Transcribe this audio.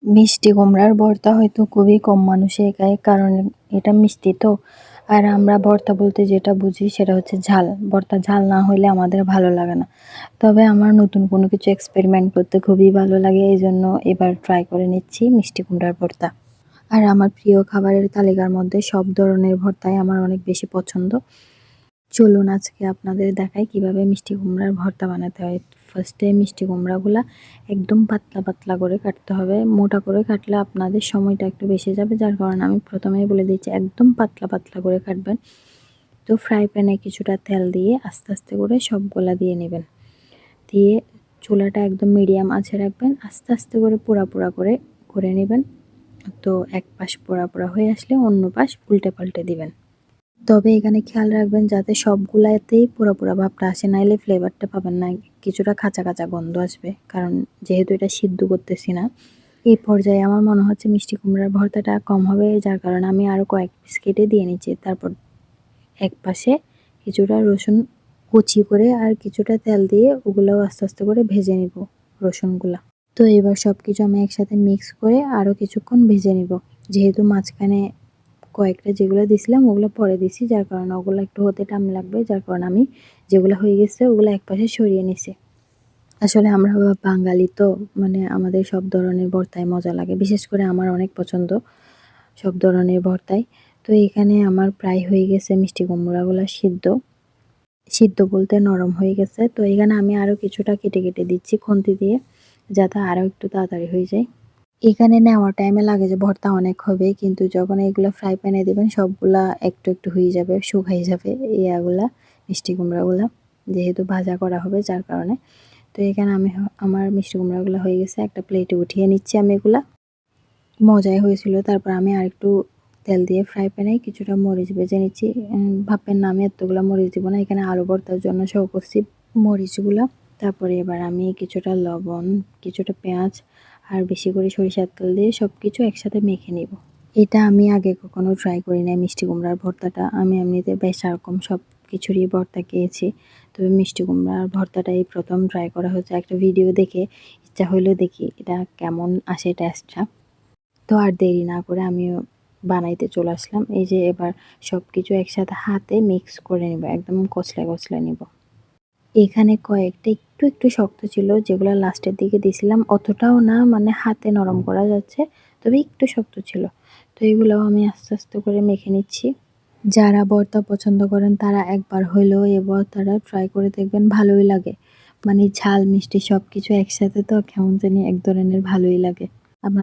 মিষ্টি কুমড়ার ভর্তা হয়তো খুবই কম মানুষে খায়, কারণ এটা মিষ্টি তো। আর আমরা ভর্তা বলতে যেটা বুঝি সেটা হচ্ছে ঝাল। ভর্তা ঝাল না হলে আমাদের ভালো লাগে না। তবে আমার নতুন কোনো কিছু এক্সপেরিমেন্ট করতে খুবই ভালো লাগে, এই জন্য এবার ট্রাই করে নিচ্ছি মিষ্টি কুমড়ার ভর্তা। আর আমার প্রিয় খাবারের তালিকার মধ্যে সব ধরনের ভর্তাই আমার অনেক বেশি পছন্দ। চলুন আজকে আপনাদের দেখাই কিভাবে মিষ্টি কুমড়ার ভর্তা বানাতে হয়। ফার্স্টে মিষ্টি কুমড়াগুলা একদম পাতলা পাতলা করে কাটতে হবে। মোটা করে কাটলে আপনাদের সময়টা একটু বেশি যাবে, যার কারণে আমি প্রথমেই বলে দিচ্ছি একদম পাতলা পাতলা করে কাটবেন। তো ফ্রাই প্যানে কিছুটা তেল দিয়ে আস্তে আস্তে করে সবগুলা দিয়ে নেবেন। দিয়ে চুলাটা একদম মিডিয়াম আঁচে রাখবেন, আস্তে আস্তে করে পোড়া পোড়া করে নেবেন। তো এক পাশ পোড়া পোড়া হয়ে আসলে অন্য পাশ উল্টে পাল্টে দিবেন। তবে এখানে খেয়াল রাখবেন যাতে সবগুলাতেই পুরো ভাবটা আসে, নাইলে ফ্লেভারটা পাবেন না, কিছুটা কাঁচা কাঁচা গন্ধ আসবে, কারণ যেহেতু এটা সিদ্ধ করতেছি না। এই পর্যায়ে আমার মনে হচ্ছে মিষ্টি কুমড়ার ভর্তাটা কম হবে, যার কারণে আমি আরও কয়েক পিস কেটে দিয়ে নিচ্ছি। তারপর এক পাশে কিছুটা রসুন কুচি করে আর কিছুটা তেল দিয়ে ওগুলোও আস্তে আস্তে করে ভেজে নিব রসুনগুলা। তো এবার সব কিছু আমি একসাথে মিক্স করে আরও কিছুক্ষণ ভেজে নিব। যেহেতু মাঝখানে কয়েকটা যেগুলো দিছিলাম ওগুলো পরে দিছি, যার কারণে ওগুলো একটু হতে টাইম লাগবে, যার কারণে আমি যেগুলো হয়ে গেছে ওগুলো একপাশে সরিয়ে নিছি। আসলে আমরা বাঙালি তো, মানে আমাদের সব ধরনের ভর্তাই মজা লাগে, বিশেষ করে আমার অনেক পছন্দ সব ধরনের ভর্তাই। তো এখানে আমার প্রায় হয়ে গেছে মিষ্টি কুমড়াগুলো সিদ্ধ সিদ্ধ বলতে নরম হয়ে গেছে। তো এখানে আমি আরও কিছুটা কেটে কেটে দিচ্ছি খুন্তি দিয়ে, যাতে আরও একটু তাড়াতাড়ি হয়ে যায়। এখানে নেওয়ার টাইমে লাগে যে ভর্তা অনেক হবে, কিন্তু যখন এগুলো ফ্রাই প্যানে দিবেন সবগুলা একটু একটু হয়ে যাবে, শুকাই যাবে ইয়াগুলা মিষ্টি কুমড়াগুলা, যেহেতু ভাজা করা হবে যার কারণে। তো এখানে আমি আমার মিষ্টি কুমড়াগুলো হয়ে গেছে, একটা প্লেটে উঠিয়ে নিচ্ছি আমি এগুলা। মজাই হয়েছিল। তারপর আমি আরেকটু তেল দিয়ে ফ্রাই প্যানে কিছুটা মরিচ ভেজে নিচ্ছি। ভাববেন না আমি এতগুলো মরিচ দিব না, এখানে আলু ভর্তার জন্য সহ করছি মরিচগুলো। তারপরে এবার আমি কিছুটা লবণ, কিছুটা পেঁয়াজ আর বেশি করে সরিষার তেল দিয়ে সব কিছু একসাথে মেখে নিব। এটা আমি আগে কখনো ট্রাই করি নাই মিষ্টি কুমড়ার ভর্তাটা। আমি এমনিতে বেশ রকম সব কিছুরই ভর্তা খেয়েছি, তবে মিষ্টি কুমড়ার ভর্তাটা এই প্রথম ট্রাই করা হচ্ছে। একটা ভিডিও দেখে ইচ্ছা হইলো দেখি এটা কেমন আসে টেস্টটা। তো আর দেরি না করে আমিও বানাইতে চলে আসলাম। এই যে এবার সব কিছু একসাথে হাতে মিক্স করে নিব, একদম কচলে কচলে নিব। এখানে কয়েকটা একটু একটু শক্ত ছিল, যেগুলো লাস্টের দিকে দিছিলাম, অতটাও না, মানে হাতে নরম করা যাচ্ছে, তবে একটু শক্ত ছিল। তো এগুলোও আমি আস্তে আস্তে করে মেখে নিচ্ছি। যারা ভর্তা পছন্দ করেন তারা একবার হইলেও এই ভর্তাটা ট্রাই করে দেখবেন, ভালোই লাগে। মানে ঝাল মিষ্টি সব কিছু একসাথে তো কেমন জানি এক ধরনের ভালোই লাগে।